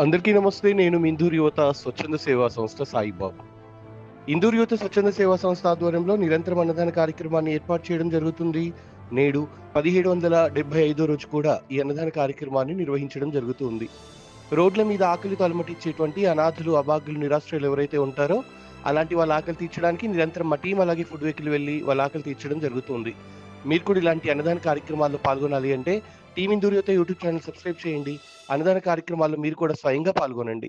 అందరికీ నమస్తే. నేను మీ ఇందూరు యువత స్వచ్ఛంద సేవా సంస్థ సాయిబాబు. ఇందూరు యువత స్వచ్ఛంద సేవా సంస్థ ఆధ్వర్యంలో నిరంతరం అన్నదాన కార్యక్రమాన్ని ఏర్పాటు చేయడం జరుగుతుంది. నేడు 1775 రోజు కూడా ఈ అన్నదాన కార్యక్రమాన్ని నిర్వహించడం జరుగుతుంది. రోడ్ల మీద ఆకలితో అలమటించేటువంటి అనాథులు, అభాగ్యులు, నిరాశ్రయులు ఎవరైతే ఉంటారో అలాంటి వాళ్ళ ఆకలి తీర్చడానికి నిరంతరం మా టీం అలాగే ఫుడ్ వెహికల్ వెళ్ళి వాళ్ళ ఆకలి తీర్చడం జరుగుతుంది. మీరు కూడా ఇలాంటి అన్నదాన కార్యక్రమాల్లో పాల్గొనాలి అంటే టీమ్ ఇందూరు యువత యూట్యూబ్ ఛానల్ సబ్స్క్రైబ్ చేయండి. అన్నదాన కార్యక్రమాల్లో మీరు కూడా స్వయంగా పాల్గొనండి.